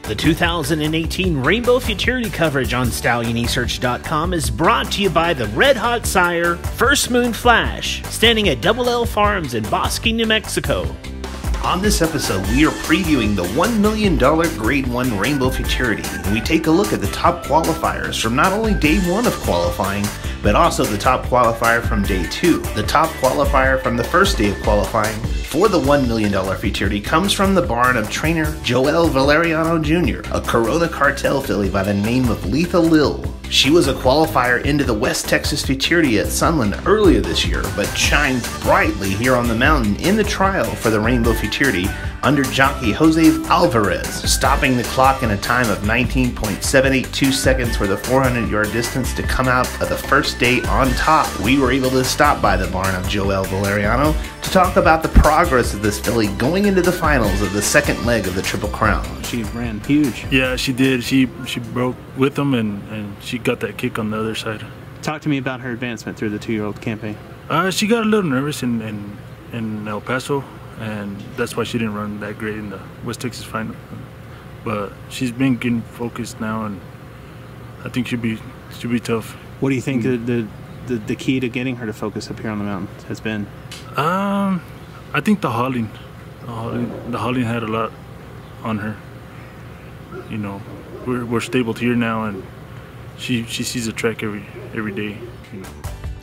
The 2018 Rainbow Futurity coverage on StallionResearch.com is brought to you by the Red Hot sire, First Moon Flash, standing at Double L Farms in Bosque, New Mexico. On this episode, we are previewing the $1 million Grade 1 Rainbow Futurity, and we take a look at the top qualifiers from not only day 1 of qualifying, but also the top qualifier from day 2. The top qualifier from the first day of qualifying for the $1 million Futurity comes from the barn of trainer Joel Valeriano Jr., a Corona Cartel filly by the name of Letha Lil. She was a qualifier into the West Texas Futurity at Sunland earlier this year, but shined brightly here on the mountain in the trial for the Rainbow Futurity under jockey Jose Alvarez, stopping the clock in a time of 19.782 seconds for the 400-yard distance to come out of the first day on top. We were able to stop by the barn of Joel Valeriano to talk about the progress of this filly going into the finals of the second leg of the Triple Crown. She ran huge. Yeah, she did. She broke with them and she got that kick on the other side. Talk to me about her advancement through the 2-year-old campaign. She got a little nervous in El Paso, and that's why she didn't run that great in the West Texas final. But she's been getting focused now, and I think she'll be tough. What do you think the key to getting her to focus up here on the mountain has been? I think the hauling. The hauling had a lot on her. You know, we're stabled here now, and she sees the track every day. You know.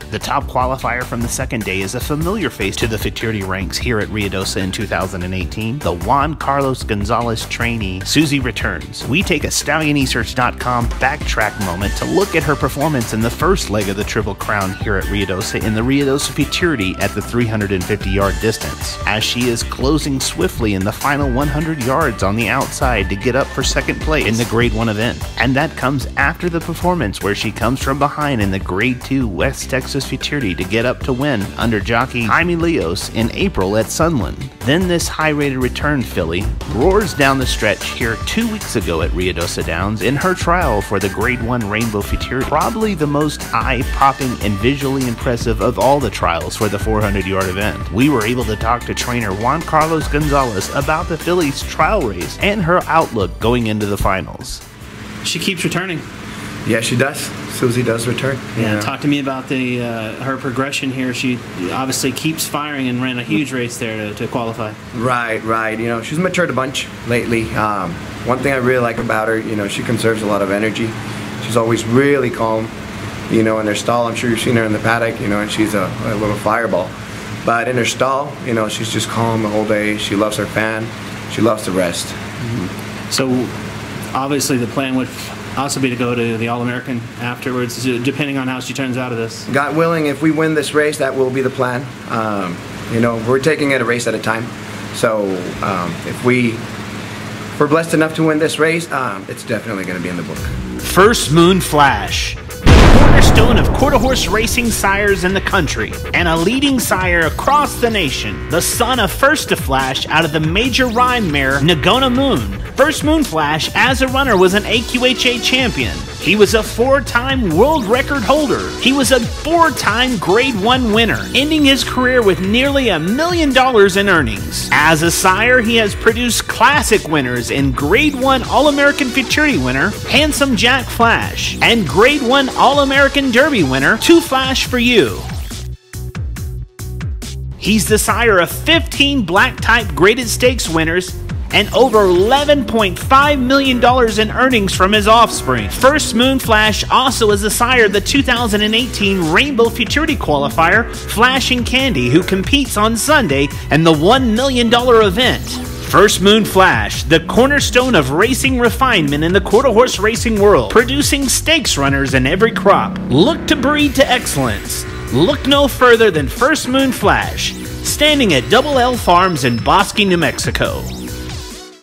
The top qualifier from the second day is a familiar face to the Futurity ranks here at Ruidoso in 2018, the Juan Carlos Gonzalez trainee, Susie returns. We take a StallionResearch.com backtrack moment to look at her performance in the first leg of the Triple Crown here at Ruidoso in the Ruidoso Futurity at the 350-yard distance, as she is closing swiftly in the final 100 yards on the outside to get up for second place in the Grade 1 event. And that comes after the performance where she comes from behind in the Grade 2 West Texas Futurity to get up to win under jockey Jaime Leos in April at Sunland. Then this high-rated return filly roars down the stretch here 2 weeks ago at Ruidoso Downs in her trial for the Grade 1 Rainbow Futurity, probably the most eye-popping and visually impressive of all the trials for the 400-yard event. We were able to talk to trainer Juan Carlos Gonzalez about the filly's trial race and her outlook going into the finals. She keeps returning. Yeah, she does. Susie does return. Yeah. Talk to me about her progression here. She obviously keeps firing and ran a huge race there to qualify. Right. You know, she's matured a bunch lately. One thing I really like about her, you know, she conserves a lot of energy. She's always really calm. You know, in her stall, I'm sure you've seen her in the paddock, you know, and she's a little fireball. But in her stall, you know, she's just calm the whole day. She loves her fan. She loves to rest. Mm-hmm. So, obviously, the plan would also be to go to the All-American afterwards, depending on how she turns out of this. God willing, if we win this race, that will be the plan. You know, we're taking it a race at a time. So if we're blessed enough to win this race, it's definitely going to be in the book. First Moon Flash, the cornerstone of quarter horse racing sires in the country, and a leading sire across the nation. The son of First to Flash out of the major Rime mare Nagano Moon. First Moon Flash, as a runner, was an AQHA champion. He was a 4-time world record holder. He was a 4-time Grade 1 winner, ending his career with nearly $1 million in earnings. As a sire, he has produced classic winners in Grade 1 All-American Futurity winner, Handsome Jack Flash, and Grade 1 All-American Derby winner, Two Flash for You. He's the sire of 15 black-type graded stakes winners and over $11.5 million in earnings from his offspring. First Moon Flash also is the sire of the 2018 Rainbow Futurity qualifier, Flashing Candy, who competes on Sunday in the $1 million event. First Moon Flash, the cornerstone of racing refinement in the quarter horse racing world, producing stakes runners in every crop. Look to breed to excellence. Look no further than First Moon Flash, standing at Double L Farms in Bosque, New Mexico.